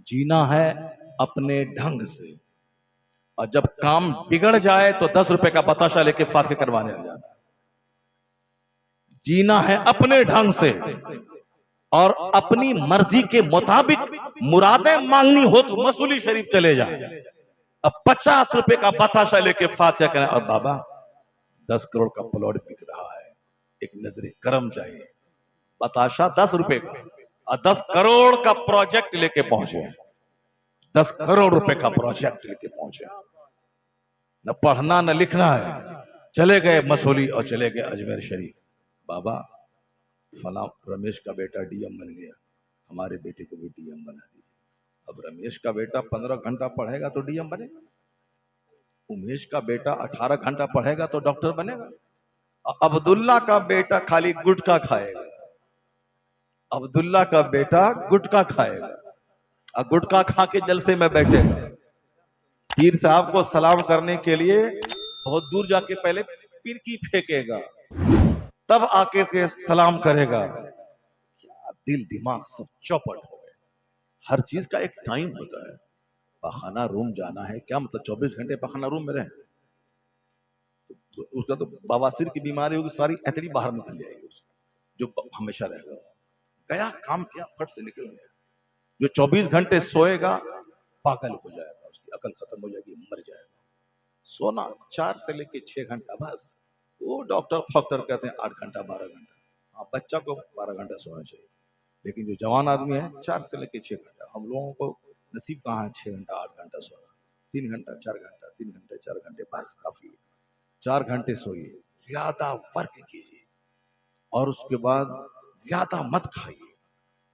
जीना है अपने ढंग से, और जब काम बिगड़ जाए तो 10 रुपए का बताशा लेके फातिहा करवाने लग जाता है। जीना है अपने ढंग से और अपनी मर्जी के मुताबिक मुरादें मांगनी हो तो मसूली शरीफ चले जाए। अब 50 रुपए का बताशा लेके फातिहा करें, और बाबा 10 करोड़ का प्लॉट बिक रहा है, एक नजरे करम चाहिए। बताशा 10 रुपए का और 10 करोड़ का प्रोजेक्ट लेके पहुंचे, 10 करोड़ रुपए का प्रोजेक्ट लेके पहुंचे। न पढ़ना न लिखना है, चले गए मसूली और चले गए अजमेर शरीफ। बाबा फला रमेश का बेटा डीएम बन गया, हमारे बेटे को भी डीएम बना दिया। अब रमेश का बेटा 15 घंटा पढ़ेगा तो डीएम बनेगा, उमेश का बेटा 18 घंटा पढ़ेगा तो डॉक्टर बनेगा, अब्दुल्ला का बेटा खाली गुटखा खाएगा, अब्दुल्ला का बेटा गुटखा खाएगा और गुटखा खा के जलसे में बैठेगा। पीर साहब को सलाम करने के लिए बहुत दूर जाके पहले पिरकी फेंकेगा, तब आके के सलाम करेगा। क्या दिल दिमाग सब चौपट हो गए। हर चीज का एक टाइम होता है। पखाना रूम जाना है, क्या मतलब 24 घंटे पखाना रूम में रहे तो उसका तो बवासीर की बीमारी होगी, सारी एतड़ी बाहर निकल जाएगी जो हमेशा रहेगा। गया काम किया, फट से निकल गया। जो 24 घंटे सोएगा पागल हो जाएगा, उसकी अकल खत्म हो जाएगी, मर जाएगा। सोना 4 से लेके 6 घंटा बस। वो डॉक्टर फॉक्टर कहते हैं 8 घंटा 12 घंटा। हाँ, बच्चा को 12 घंटा सोना चाहिए, लेकिन जो जवान आदमी है 4 से लेके 6 घंटा। हम लोगों को नसीब कहाँ है 6 घंटा 8 घंटा सोना। 3 घंटा 4 घंटा, 3 घंटे 4 घंटे बस काफी है। 4 घंटे सोइए, ज्यादा वर्क कीजिए और उसके बाद ज्यादा मत खाइए।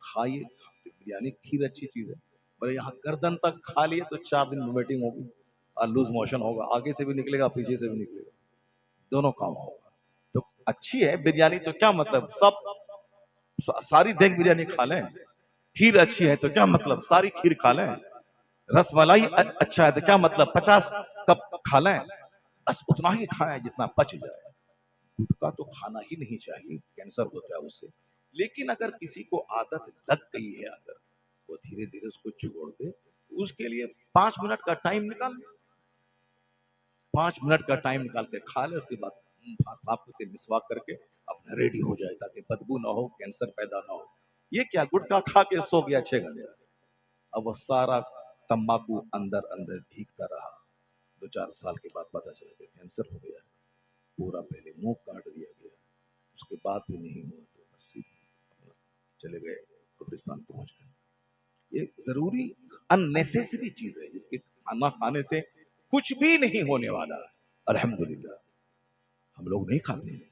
खाइए, बिरयानी खीर अच्छी चीज है, पर यहाँ गर्दन तक खा लिए तो 4 दिन वोमिटिंग होगी और लूज मोशन होगा, आगे से भी निकलेगा पीछे से भी निकलेगा, दोनों काम होगा। तो अच्छी है बिरयानी तो क्या मतलब सब सारी देख बिरयानी खा लें। खीर अच्छी है तो क्या मतलब सारी खीर खा लें। रसमलाई अच्छा है तो क्या मतलब 50 कप खा लें। बस उतना ही खाएं जितना पच जाए। गुटखा तो खाना ही नहीं चाहिए, कैंसर होता है उससे। लेकिन अगर किसी को आदत लग गई है, अगर वो धीरे धीरे उसको छोड़ दे, उसके लिए 5 मिनट का टाइम निकाल, 5 मिनट का टाइम निकाल के खा ले। उसके बाद साफ करके मिसवाक करके अपना रेडी हो जाए, ताकि बदबू ना हो, कैंसर पैदा ना हो। ये क्या, गुटखा खा के सो गया 6 घंटे, अब वो सारा तंबाकू अंदर अंदर भीगता रहा। 2-4 साल के बाद पता चला कि कैंसर हो गया, पूरा पहले मुंह काट दिया गया, उसके बाद भी नहीं हुआ तो बस चले गए, कब्रिस्तान पहुंच गए। ये जरूरी अननेसेसरी चीज है, जिसके खाना खाने से कुछ भी नहीं होने वाला। अल्हम्दुलिल्लाह हम लोग नहीं खाते हैं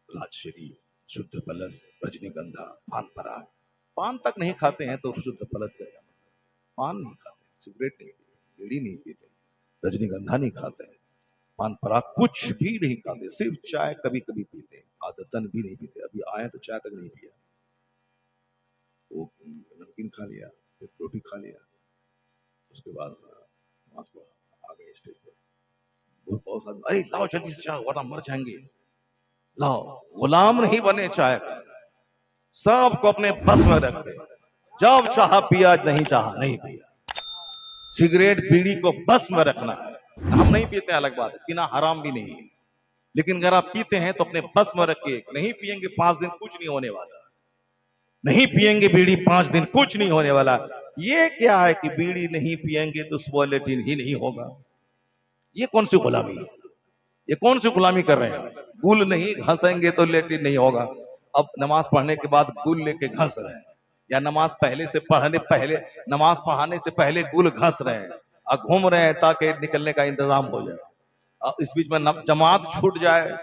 राजशरी, शुद्ध पलस, रजनीगंधा, पान पराग। पान तक नहीं खाते हैं तो शुद्ध पलस का क्या मतलब? पान नहीं खाते, सिगरेट नहीं पीते, बीड़ी नहीं पीते, रजनीगंधा नहीं खाते हैं, पान पराग कुछ भी नहीं खाते, सिर्फ चाय कभी कभी पीते हैं, आदतन भी नहीं पीते। अभी आए तो चाय तक नहीं पिया, वो नमकीन खा लिया, फिर रोटी खा लिया, उसके बाद आ गए स्टेज पर। बहुत सारे, अरे लाओ जल्दी से चाय वरना मर जाएंगे, लाओ। गुलाम नहीं बने चाय का, सबको अपने बस में रखते, जब चाहा पिया, नहीं चाहा नहीं पिया। सिगरेट बीड़ी को बस में रखना है। हम नहीं पीते अलग बात है, पीना हराम भी नहीं है, लेकिन अगर आप पीते हैं तो अपने बस में रखिए। नहीं पिएंगे 5 दिन कुछ नहीं होने वाला, नहीं पिएंगे बीड़ी 5 दिन कुछ नहीं होने वाला। ये क्या है कि बीड़ी नहीं पिएंगे तो सुबह लेटिन ही नहीं होगा? ये कौन सी गुलामी है? ये कौन सी गुलामी कर रहे हैं? गुल नहीं घसेंगे तो लेटिन नहीं होगा। अब नमाज पढ़ने के बाद गुल लेके घस रहे हैं, या नमाज पहले नमाज पढ़ाने से पहले गुल घस रहे हैं और घूम रहे हैं ताकि निकलने का इंतजाम हो जाए। अब इस बीच में जमात छूट जाए,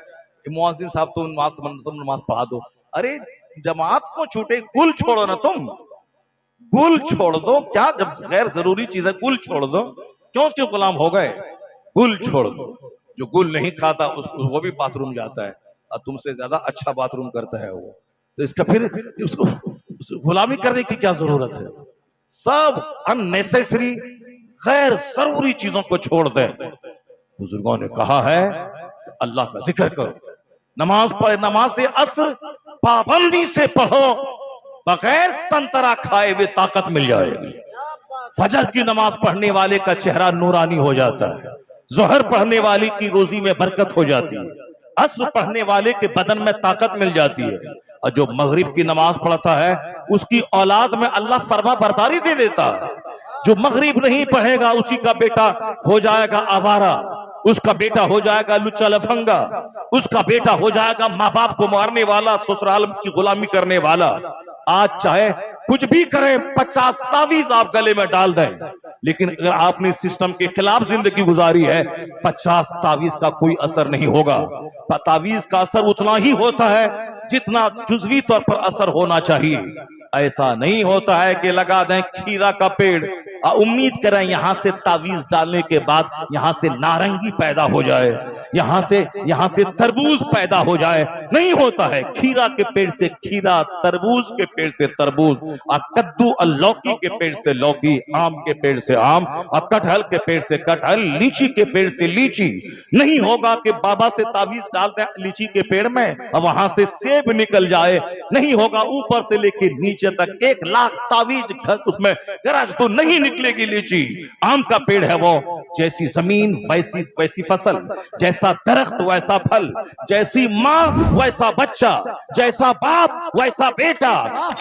मुअज्जिन साहब तुम नमाज पढ़ा दो। अरे जमात को छूटे, गुल छोड़ो ना, तुम गुल छोड़ दो। क्या जब गैर जरूरी चीज है गुल छोड़ दो, क्यों उसके गुलाम हो गए? गुल छोड़ दो। जो गुल नहीं खाता उसको वो भी बाथरूम जाता है और तुमसे ज्यादा अच्छा बाथरूम करता है वो, तो इसका फिर उसको गुलामी करने की क्या जरूरत है? सब अननेसेसरी गैर जरूरी चीजों को छोड़ दे। बुजुर्गों ने कहा है अल्लाह का जिक्र करो, नमाज पढ़, नमाज से असर पाबंदी से पढ़ो, बगैर संतरा खाए हुए ताकत मिल जाएगी। فجر کی نماز پڑھنے والے کا چہرہ نورانی ہو جاتا ہے، ظہر پڑھنے والی کی روزی میں برکت ہو جاتی ہے، عصر پڑھنے والے کے بدن میں طاقت مل جاتی ہے، اور جو مغرب کی نماز پڑھتا ہے اس کی اولاد میں اللہ فرما برداری دے دیتا ہے۔ جو مغرب نہیں پڑھے گا اسی کا بیٹا ہو جائے گا آوارہ، اس کا بیٹا ہو جائے گا لچا لفنگا، اس کا بیٹا ہو جائے گا ماں باپ کو مارنے والا، سسرال کی غلامی کرنے والا۔ آج چاہے کچھ بھی کریں، 50 تعویذ آپ گلے میں ڈال دیں، لیکن اگر آپ نے سسٹم کے خلاف زندگی گزاری ہے، 50 تعویذ کا کوئی اثر نہیں ہوگا۔ تعویذ کا اثر اتنا ہی ہوتا ہے جتنا جزوی طور پر اثر ہونا چاہیے۔ ایسا نہیں ہوتا ہے کہ لگا دیں کھیرا کا پیڑ، امید کریں یہاں سے تعویذ ڈالنے کے بعد یہاں سے نارنگی پیدا ہو جائے، یہاں سے تربوز پیدا ہو جائے، نہیں ہوتا ہے۔ کھیرا کے پیڑ سے کھیرا، تربوز کے پیڑ سے تربوز، اور کدو اور لوکی کے پیڑ سے لوکی، آم کے پیڑ سے آم، اور کٹہل کے پیڑ سے کٹہل، لیچی کے پیڑ سے لیچی۔ نہیں ہوگا کہ بابا سے تعویذ ڈالتے ہیں لیچی کے پیڑ میں اور وہاں سے سیب نکل جائے، نہیں ہوگا۔ اوپر سے لے کے نیچے تک 1,00,000 تعویذ اس میں گرج تو نہیں نکلے گی لیچی۔ آم کا پیڑ ہے وہ، جیسی زمین ویسی فصل، جیسا درخت ویسا پھل، جیسی ماں ویسا بچہ، جیسا باپ ویسا بیٹا۔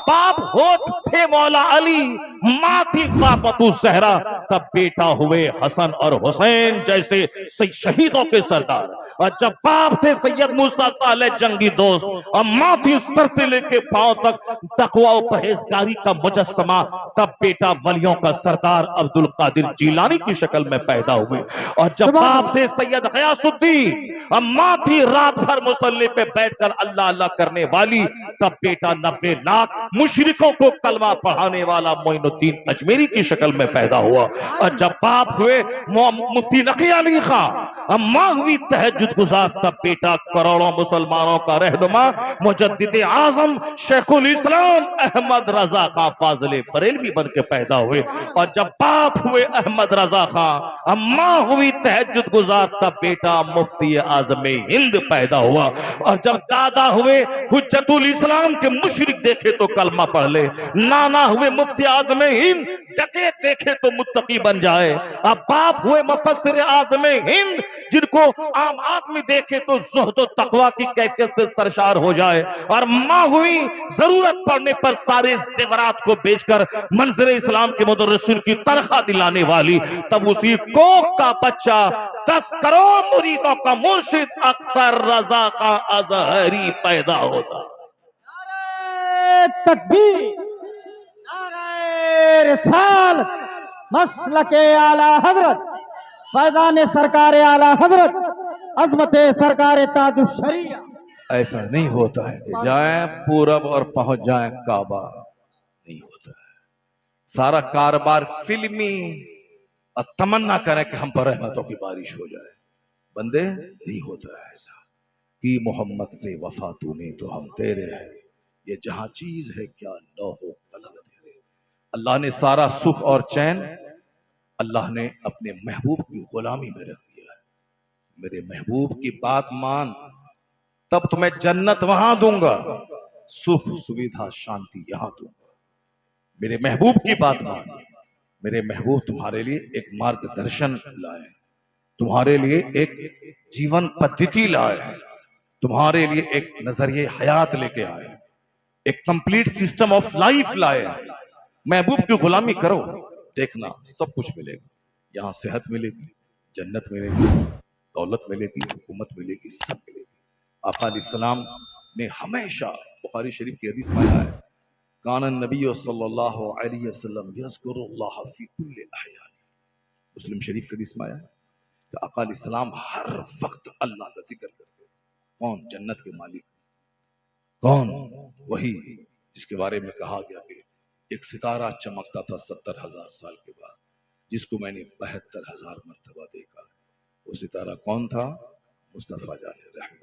باپ ہوت تھے مولا علی، ماں تھی فاطمہ الزہرا، تب بیٹا ہوئے حسن اور حسین جیسے شہیدوں کے سردار۔ اور جب باپ تھے سید موسیٰ صالح جنگی دوست، اور ماں تھی سر سے لے کے پاؤں تک تقوی و پرہیزگاری کا مجسمہ، تب بیٹا ولیوں کا سردار عبد القادر جیلانی کی شکل میں پیدا ہوئے۔ اور جب باپ تھے سید غیاث الدین، اور ماں تھی رات بھر مصلی پہ بیٹھ کر اللہ اللہ کرنے والی، تب بیٹا 90 لاکھ مشرکوں کو کلمہ پڑھانے والا معین الدین اجمیری کی شکل میں پیدا ہوا۔ اور جب باپ ہوئے مفتی نقی علی خان، اور ماں ہوئی تہجد گزار، تب بیٹا کروڑوں مسلمانوں کا رہنما مجدد اعظم شیخ الاسلام احمد رضا خان فاضل بریلوی بن کے پیدا ہوئے۔ اور جب باپ ہوئے احمد رضا خان، اماں ہوئی تہجد گزار، تب بیٹا مفتی اعظم ہند پیدا ہوا۔ اور جب دادا ہوئے حجت الاسلام کے مشرک دیکھے تو کلمہ پڑھ لے، نانا ہوئے مفتی اعظم ہند ڈکیت دیکھے تو متقی بن جائے، اب باپ ہوئے مفسر اعظم ہند جن کو عام آدمی دیکھے تو زہد و تقوی کی کیفیت سے سرشار ہو جائے، اور ماں ہوئی ضرورت پڑنے پر سارے زیورات کو بیچ کر منظر اسلام کے مدرسین کی تنخواہ دلانے والی، تب اسی کوکھ کا بچہ 10 کروڑ مریدوں کا مرشد اختر رضا کا اظہری پیدا ہوتا۔ نعرہ تکبیر، نعرہ رسالت، مسلک اعلی حضرت، فیضان سرکار اعلی حضرت، عظمت سرکار تاج الشریعہ۔ ایسا نہیں ہوتا ہے کہ جائیں پورب اور پہنچ جائیں کعبہ، نہیں ہوتا ہے۔ سارا کاروبار فلمی، اور تمنا کریں کہ ہم پر رحمتوں کی بارش ہو جائے، بندے نہیں ہوتا ہے ایسا۔ کہ محمد سے وفا تو نے تو ہم تیرے ہیں، یہ جہاں چیز ہے کیا لوح و قلم تیرے۔ اللہ نے سارا سکھ اور چین اللہ نے اپنے محبوب کی غلامی میں رکھ دیا ہے۔ میرے محبوب کی بات مان، تب تمہیں جنت وہاں دوں گا، سکھ سویدھا شانتی یہاں دوں گا۔ میرے محبوب کی بات مان، میرے محبوب تمہارے لیے ایک مارگ درشن لائے، تمہارے لیے ایک جیون پدھتی لائے ہیں، تمہارے لیے ایک نظریہ حیات لے کے آئے، ایک کمپلیٹ سسٹم آف لائف لائے ہیں۔ محبوب کی غلامی کرو، دیکھنا سب کچھ ملے گا۔ یہاں صحت ملے گی، جنت ملے گی، دولت ملے گی، حکومت ملے گی، سب ملے گی۔ آقا علیہ السلام نے ہمیشہ بخاری شریف کی حدیث میں آیا ہے، کان النبی صلی اللہ علیہ وسلم یذکر اللہ فی کل احیان، مسلم شریف کی حدیث میں آیا ہے کہ آقا علیہ السلام ہر وقت اللہ کا ذکر کرتے ہیں۔ کون؟ جنت کے مالک۔ کون؟ وہی جس کے بارے میں کہا گیا کہ ایک ستارہ چمکتا تھا 70,000 سال کے بعد، جس کو میں نے 72,000 مرتبہ دیکھا۔ وہ ستارہ کون تھا؟ مصطفیٰ جان رحمت،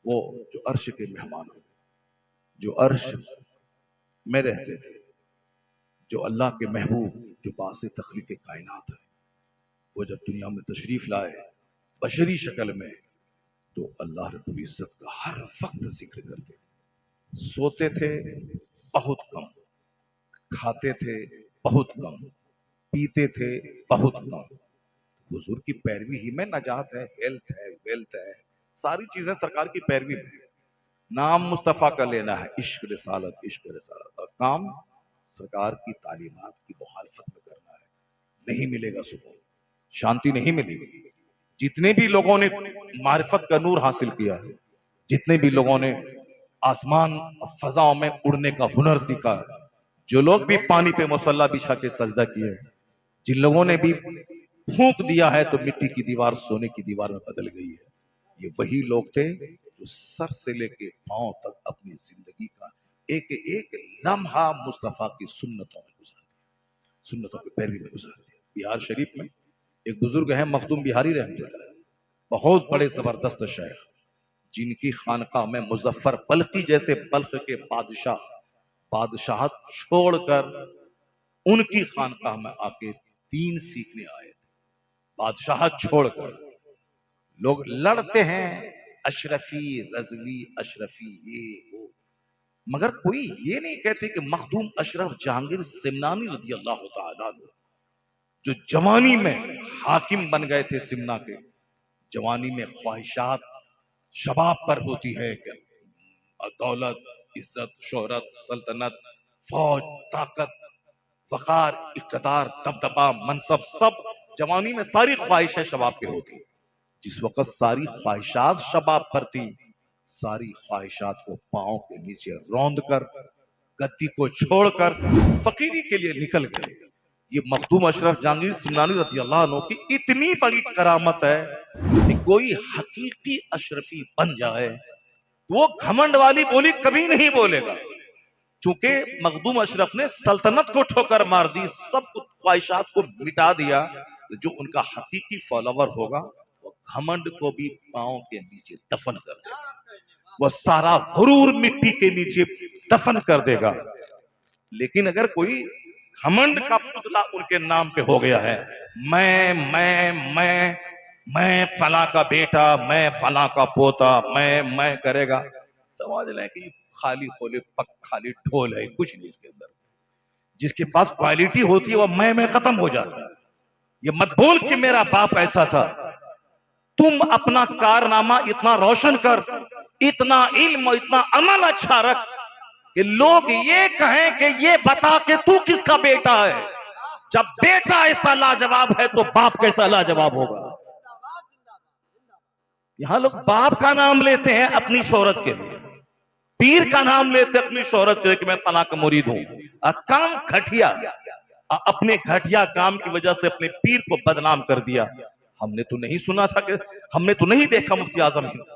وہ جو عرش کے مہمان ہو، جو عرش میں رہتے تھے، جو اللہ کے محبوب، جو باعث تخلیق کائنات ہے، وہ جب دنیا میں تشریف لائے بشری شکل میں، تو اللہ رب العزت کا ہر وقت ذکر کرتے، سوتے تھے بہت کم، کھاتے تھے بہت کم، پیتے تھے بہت کم. حضور کی پیروی ہی میں نجات ہے، ہیلتھ ہے، ویلتھ ہے، ساری چیزیں سرکار کی پیروی میں. نام مصطفیٰ کا لینا ہے، عشق رسالت، عشق رسالت، اور کام سرکار کی تعلیمات کی مخالفت میں کرنا ہے. نہیں ملے گا سکون، شانتی نہیں ملے گی. جتنے بھی لوگوں نے معرفت کا نور حاصل کیا ہے، جتنے بھی لوگوں نے آسمان فضاؤں میں اڑنے کا ہنر سیکھا، جو لوگ بھی پانی پہ مصلی بچھا کے سجدہ کیے، جن لوگوں نے بھی پھونک دیا ہے تو مٹی کی دیوار سونے کی دیوار میں بدل گئی ہے، یہ وہی لوگ تھے جو سر سے لے کے پاؤں تک اپنی زندگی کا ایک ایک لمحہ مصطفیٰ کی سنتوں میں گزار دیا، سنتوں کی پیروی میں گزار دیا. بہار شریف میں ایک بزرگ ہیں مخدوم بہاری رحمۃ اللہ، بہت بڑے زبردست شیخ، جن کی خانقاہ میں مظفر بلخی جیسے بلخ کے بادشاہت چھوڑ کر ان کی خانقاہ میں آ کے دین سیکھنے آئے تھے. بادشاہت چھوڑ کر لوگ لڑتے ہیں، اشرفی رضوی، اشرفی یہ وہ، مگر کوئی یہ نہیں کہتے کہ مخدوم اشرف جہانگیر سمنانی رضی اللہ تعالیٰ عنہ جو جوانی میں حاکم بن گئے تھے سمنا کے. جوانی میں خواہشات شباب پر ہوتی ہے کہ دولت، عزت، شہرت، سلطنت، فوج، طاقت، وقار، اقتدار، دبدبا، منصب، سب جوانی میں ساری خواہشیں شباب پہ ہوتی ہیں. جس وقت ساری خواہشات شباب پر تھی، ساری خواہشات کو پاؤں کے نیچے روند کر گدی کو چھوڑ کر فقیری کے لیے نکل گئے. یہ مخدوم اشرف جہانگیر سمنانی رضی اللہ عنہ کی اتنی بڑی کرامت ہے کہ کوئی حقیقی اشرفی بن جائے وہ گھمنڈ والی بولی کبھی نہیں بولے گا. چونکہ مخدوم اشرف نے سلطنت کو ٹھوکر مار دی، سب خواہشات کو مٹا دیا، تو جو ان کا حقیقی فالوور ہوگا وہ گھمنڈ کو بھی پاؤں کے نیچے دفن کر دے گا، وہ سارا غرور مٹی کے نیچے دفن کر دے گا. لیکن اگر کوئی گھمنڈ کا پتلا ان کے نام پہ ہو گیا ہے، میں فلاں کا بیٹا، میں فلاں کا پوتا، میں کرے گا، سمجھ لیں کہ خالی کھولے پک خالی ڈھول ہے، کچھ نہیں اس کے اندر. جس کے پاس کوالٹی ہوتی ہے وہ میں ختم ہو جاتا ہے. یہ مت بول کہ میرا باپ ایسا تھا. تم اپنا کارنامہ اتنا روشن کر، اتنا علم اور اتنا عمل اچھا رکھ کہ لوگ یہ کہیں کہ یہ بتا کہ تو کس کا بیٹا ہے. جب بیٹا ایسا لاجواب ہے تو باپ کیسا لاجواب ہوگا. یہاں لوگ باپ کا نام لیتے ہیں اپنی شہرت کے لیے، پیر کا نام لیتے ہیں اپنی شہرت کے لیے کہ میں فلاں کا مرید ہوں. کام گھٹیا، اپنے گھٹیا کام کی وجہ سے اپنے پیر کو بدنام کر دیا. ہم نے تو نہیں سنا تھا کہ ہم نے تو نہیں دیکھا مفتی اعظم ہند،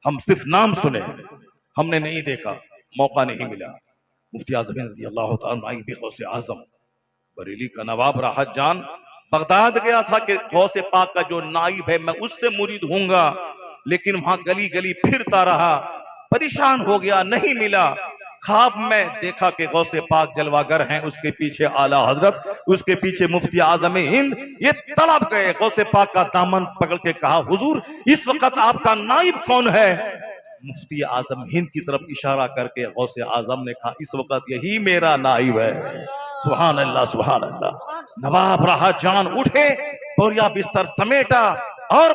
ہم صرف نام سنے، ہم نے نہیں دیکھا، موقع نہیں ملا. مفتی اعظم ہند رضی اللہ تعالیٰ نائب غوث اعظم بریلی کا نواب راحت جان بغداد گیا تھا کہ غوث پاک کا جو نائب ہے میں اس سے مرید ہوں گا، لیکن وہاں گلی گلی پھرتا رہا، پریشان ہو گیا، نہیں ملا. خواب میں دیکھا کہ غوث پاک جلوہ گر ہیں، اس کے پیچھے اعلیٰ حضرت، اس کے پیچھے مفتی اعظم ہند. یہ تڑپ گئے، غوث پاک کا دامن پکڑ کے کہا حضور اس وقت آپ کا نائب کون ہے؟ مفتی اعظم ہند کی طرف اشارہ کر کے غوث اعظم نے کہا اس وقت یہی میرا نائب ہے. سبحان اللہ، سبحان اللہ. نواب راحت جان اٹھے، بوریا بستر سمیٹا اور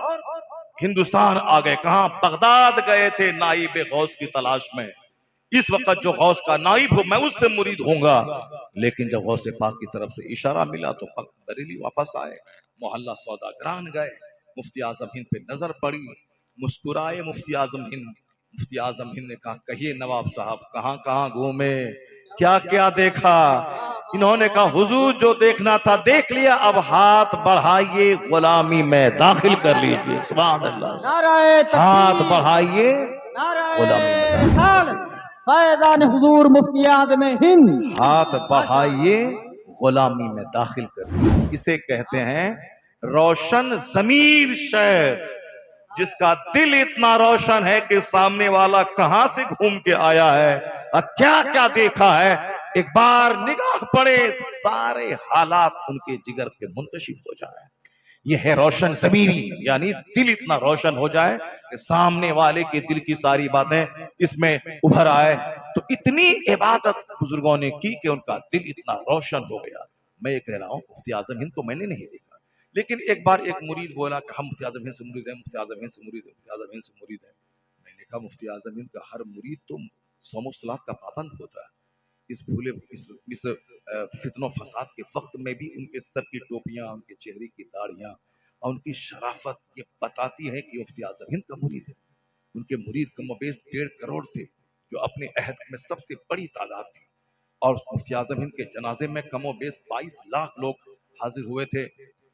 ہندوستان آ گئے. کہاں؟ بغداد گئے تھے نائب غوث کی تلاش میں. اس وقت جو غوث کا نائب ہو میں اس سے مرید ہوں گا. لیکن جب غوث پاک کی طرف سے اشارہ ملا تو بریلی واپس آئے، محلہ سوداگران گئے. مفتی اعظم ہند پہ نظر پڑی، مسکرائے مفتی اعظم ہند. مفتی اعظم ہند نے کہا کہیے نواب صاحب کہاں کہاں گھومے، کیا کیا دیکھا؟ انہوں نے کہا حضور جو دیکھنا تھا دیکھ لیا، اب ہاتھ بڑھائیے غلامی میں داخل کر لیجیے. سبحان اللہ. نعرہ تکبیر، ہاتھ بڑھائیے نعرہ غلامی میں داخل رسالت، فیضان حضور مفتی اعظم ہند. ہاتھ بڑھائیے غلامی میں داخل کر لیجیے. اسے کہتے ہیں روشن ضمیر شہر، جس کا دل اتنا روشن ہے کہ سامنے والا کہاں سے گھوم کے آیا ہے اور کیا کیا دیکھا ہے، ایک بار نگاہ پڑے سارے حالات ان کے جگر کے منکشف ہو جائیں. یہ ہے روشن ضمیری، یعنی دل اتنا روشن ہو جائے کہ سامنے والے کے دل کی ساری باتیں اس میں ابھر آئے. تو اتنی عبادت بزرگوں نے کی کہ ان کا دل اتنا روشن ہو گیا. میں یہ کہہ رہا ہوں مفتی اعظم ہند کو میں نے نہیں دیکھا، لیکن ایک بار ایک مرید بولا کہ ہم مفتی اعظم ہند سے مرید ہیں، مفتی اعظم ہند سے مرید ہیں، مفتی اعظم ہند سے مرید ہیں. میں نے کہا مفتی اعظم ہند کا ہر مرید تو صوم و صلات کا پابند ہوتا ہے. اس بھولے اس فتن و فساد کے وقت میں بھی ان کے سر کی ٹوپیاں، ان کے چہرے کی داڑیاں اور ان کی شرافت یہ بتاتی ہے کہ مفتی اعظم ہند کا مرید ہے. ان کے مرید کم و بیش 1.5 کروڑ تھے، جو اپنے عہد میں سب سے بڑی تعداد تھی. اور مفتی اعظم ہند کے جنازے میں کم و بیش 22 لاکھ لوگ حاضر ہوئے تھے.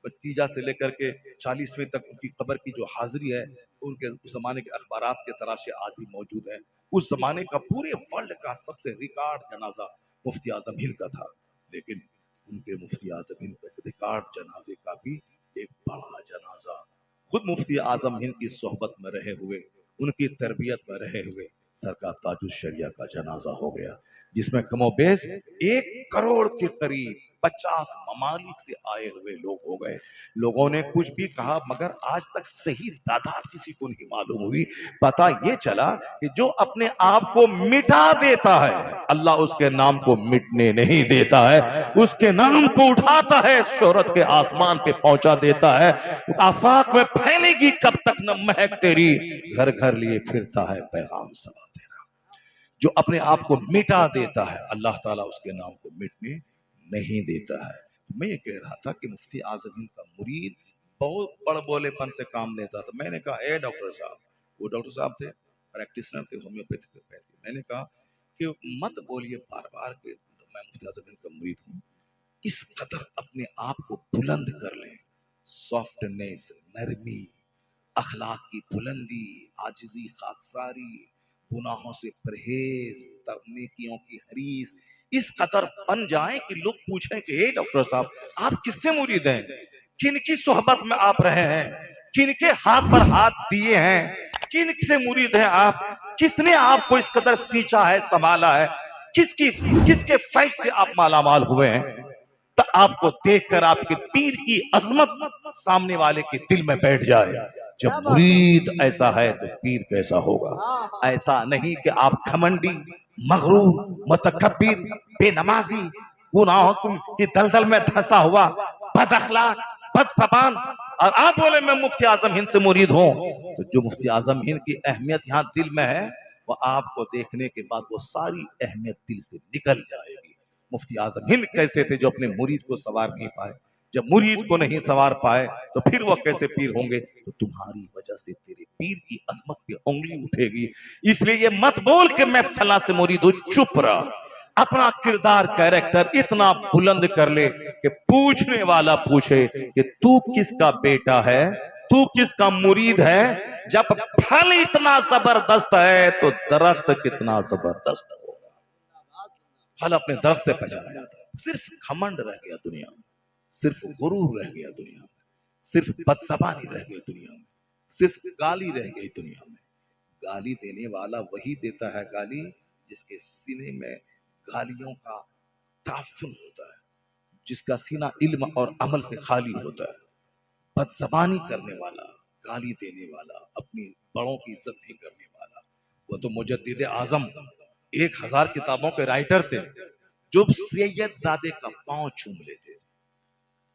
بتیجا سے لے کر کے 40ویں تک ان کی قبر کی جو حاضری ہے ان کے اس زمانے کے اخبارات کے تراشے آج بھی موجود ہیں. اس زمانے کا پورے ورلڈ کا سب سے ریکارڈ جنازہ مفتی اعظم ہند کا تھا. لیکن ان کے مفتی اعظم ہند کے ریکارڈ جنازے کا بھی ایک بڑا جنازہ خود مفتی اعظم ہند کی صحبت میں رہے ہوئے، ان کی تربیت میں رہے ہوئے سرکار تاج الشریعہ کا جنازہ ہو گیا، جس میں کم و بیش 1 کروڑ کے قریب 50 ممالک سے آئے ہوئے لوگ ہو گئے. لوگوں نے کچھ بھی کہا مگر آج تک صحیح تعداد کسی کو نہیں معلوم ہوئی. پتہ یہ چلا کہ جو اپنے آپ کو مٹا دیتا ہے اللہ اس کے نام کو مٹنے نہیں دیتا ہے، اس کے نام کو اٹھاتا ہے، شہرت کے آسمان پہ پہنچا دیتا ہے. آفاق میں پھیلے گی کب تک نہ مہک تیری، گھر گھر لیے پھرتا ہے پیغام سبا تیرا. جو اپنے آپ کو مٹا دیتا ہے اللہ تعالیٰ اس کے نام کو مٹنے نہیں دیتا ہے. میں یہ کہہ رہا تھا کہ مفتی اعظم ہند کا مرید بہت بڑ بولے پن سے کام لیتا تھا. میں نے کہا اے ڈاکٹر صاحب، وہ ڈاکٹر صاحب تھے پریکٹیشنر تھے ہومیوپیتھی. میں نے کہا کہ مت بولیے بار بار کہ میں مفتی اعظم ہند کا مرید ہوں. اس قدر اپنے آپ کو بلند کر لیں، سافٹنیس، نرمی، اخلاق کی بلندی، عاجزی، خاکساری، گناہوں سے پرہیز، نیکیوں کی حریص اس قدر بن جائیں کہ لوگ پوچھیں کہ اے ڈاکٹر صاحب آپ کس سے مرید ہیں، کن کی صحبت میں آپ رہے ہیں، کن کے ہاتھ پر ہاتھ دیے ہیں، کن سے مرید ہیں آپ، کس نے آپ کو اس قدر سینچا ہے، سنبھالا ہے، کس کے فیض سے آپ مالا مال ہوئے ہیں. تو آپ کو دیکھ کر آپ کے پیر کی عظمت سامنے والے کے دل میں بیٹھ جائے. جب مرید ایسا ہے تو پیر کیسا ہوگا. ایسا نہیں کہ آپ گھمنڈی، مغرور، متکبر، بے نمازی، گناہوں کی دلدل میں دھنسا ہوا، بد اخلاق، بد زبان اور آپ بولے میں مفتی اعظم ہند سے مرید ہوں. تو جو مفتی اعظم ہند کی اہمیت یہاں دل میں ہے وہ آپ کو دیکھنے کے بعد وہ ساری اہمیت دل سے نکل جائے گی. مفتی اعظم ہند کیسے تھے جو اپنے مرید کو سوار نہیں پائے. جب مرید کو نہیں سوار پائے تو پھر وہ کیسے پیر ہوں گے. تو تمہاری وجہ سے تیرے پیر کی عظمت پہ انگلی اٹھے گی. اس لیے یہ مت بول کہ میں فلاں سے مرید ہوں، چپ رہا. اپنا کردار، کیریکٹر اتنا بلند کر لے کہ پوچھنے والا پوچھے کہ تو کس کا بیٹا ہے، تو کس کا مرید ہے. جب پھل اتنا زبردست ہے تو درخت کتنا زبردست ہوگا. پھل اپنے درخت سے پہچانا جاتا ہے. صرف گھمنڈ رہ گیا دنیا میں، صرف غرور رہ گیا دنیا میں، صرف بدزبانی رہ گئی دنیا میں، صرف گالی رہ گئی دنیا میں. گالی دینے والا وہی دیتا ہے گالی جس کے سینے میں گالیوں کا تعفن ہوتا ہے، جس کا سینہ علم اور عمل سے خالی ہوتا ہے. بدزبانی کرنے والا، گالی دینے والا، اپنی بڑوں کی عزت نہیں کرنے والا، وہ تو مجدد اعظم 1000 کتابوں کے رائٹر تھے جو سید زادے کا پاؤں چوم لیتے تھے،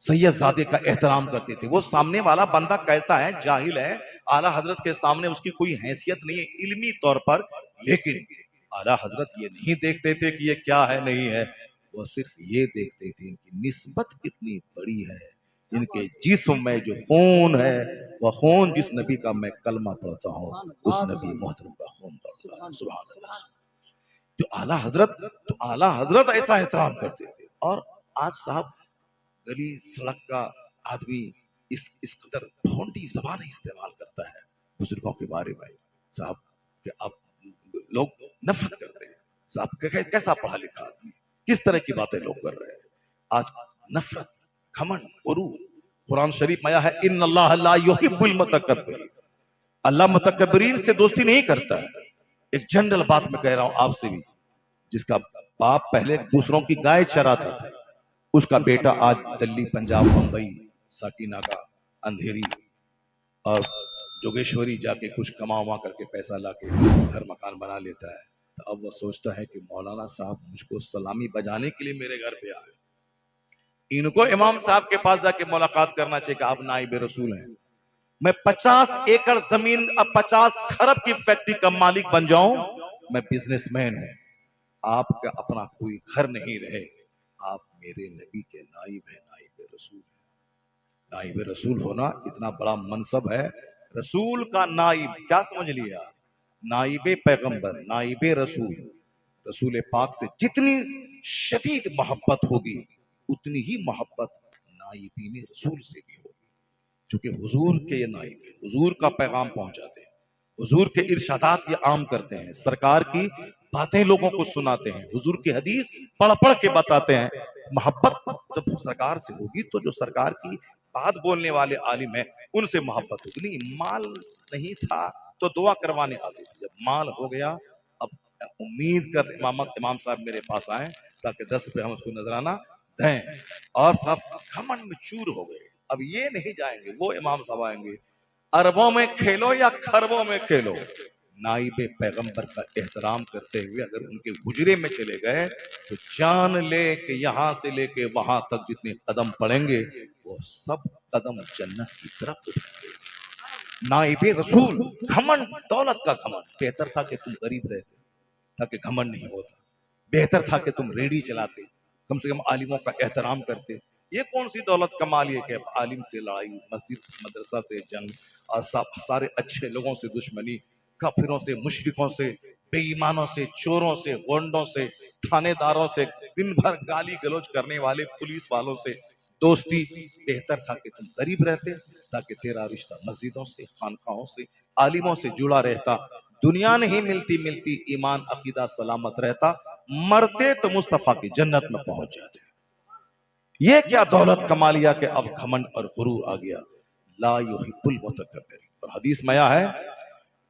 سید زادے کا احترام کرتے تھے. وہ سامنے والا بندہ کیسا ہے، جاہل ہے، اعلیٰ حضرت کے سامنے اس کی کوئی حیثیت نہیں ہے علمی طور پر، لیکن اعلیٰ حضرت یہ نہیں دیکھتے تھے کہ یہ کیا ہے نہیں ہے. وہ صرف یہ دیکھتے تھے ان کی نسبت کتنی بڑی ہے، ان کے جسم میں جو خون ہے وہ خون جس نبی کا میں کلمہ پڑھتا ہوں اس نبی محترم کا خون پڑھتا ہے. سبحان اللہ. تو اعلیٰ حضرت ایسا احترام کرتے تھے. اور آج صاحب گلی سڑک کا آدمی اس قدر بھونڈی زبان استعمال کرتا ہے بزرگوں کے بارے میں صاحب کہ آپ لوگ نفرت کرتے ہیں. صاحب کیسا پڑھا لکھا آدمی، کس طرح کی باتیں لوگ کر رہے ہیں آج. نفرت، گھمنڈ، غرور. قرآن شریف میں آیا ہے ان اللہ لا یحب المتکبرین، اللہ متکبرین سے دوستی نہیں کرتا ہے. ایک جنرل بات میں کہہ رہا ہوں آپ سے بھی، جس کا باپ پہلے دوسروں کی گائے چراتا تھا، اس کا بیٹا آج دلی، پنجاب، ممبئی، ساکی ناگا अंधेरी और जोगेश्वरी जाके कुछ कमा उमा करके पैसा लाके घर मकान बना लेता है, तो अब वो सोचता है कि मौलाना साहब मुझको सलामी बजाने के लिए मेरे घर पे आए, इनको इमाम साहब के पास जाके मुलाकात करना चाहिए कि आप नाइब रसूल हैं, मैं 50 एकड़ जमीन अब 50 खरब की फैक्ट्री का मालिक बन जाऊं, मैं बिजनेसमैन हूं, आपका अपना कोई घर नहीं रहे, आप मेरे नबी के नाइब हैं, नाइब रसूल हैं। नाइब रसूल होना इतना बड़ा मनसब है, रसूल का नाइब, क्या समझ लिया, नाइबे पैगंबर, नाइबे रसूल। रसूल पाक से जितनी शदीद मोहब्बत होगी उतनी ही मोहब्बत नाइबीन रसूल से भी होगी, चूंकि हुजूर के ये नाइब हैं, हुजूर का पैगाम पहुंचाते हैं, हुजूर के इरशादात ये आम करते हैं, सरकार की बातें लोगों को सुनाते हैं, हुजूर की हदीस पढ़ पढ़ के बताते हैं। मोहब्बत जब सरकार से होगी तो जो सरकार की बात बोलने वाले आलिम हैं उनसे मोहब्बत होगी। नहीं, माल नहीं था तो दुआ करवाने आते थे, जब माल हो गया अब उम्मीद कर इमाम साहब मेरे पास आए ताकि 10 रुपये हम उसको नजराना दें, और सब घमंड में चूर हो गए। अब ये नहीं जाएंगे, वो इमाम साहब आएंगे, अरबों में खेलो या खरबों में खेलो, नाइबे पैगंबर का एहतराम करते हुए अगर उनके हुजरे में चले गए तो जान ले कि यहां से लेके वहां तक जितने कदम पड़ेंगे वो सब कदम जन्नत की तरफ उठेंगे। नाइबे रसूल, घमंड दौलत का घमंड, बेहतर था कि तुम गरीब रहते ताकि घमंड नहीं होता, बेहतर था कि तुम रेडी चलाते, कम से कम आलिमों का एहतराम करते। ये कौन सी दौलत कमाल है कि अब आलिम से लड़ाई, मस्जिद मदरसा से जंग, और सारे अच्छे लोगों से दुश्मनी, काफिरों से, मुशरिकों से, बेईमानों से, चोरों से, गोंडों से, थानेदारों से, दिन भर गाली गलौज करने वाले पुलिस वालों से दोस्ती। बेहतर था कि तुम गरीब रहते ताकि तेरा रिश्ता मस्जिदों से, खानखाहों से, आलिमों से जुड़ा रहता, दुनिया नहीं मिलती मिलती ईमान अकीदा सलामत रहता, मरते तो मुस्तफा की जन्नत में पहुंच जाते। ये क्या दौलत कमा लिया कि अब घमंड और गुरूर आ गया। ला युहिब्बुल मुतकब्बिर, और हदीस में आया है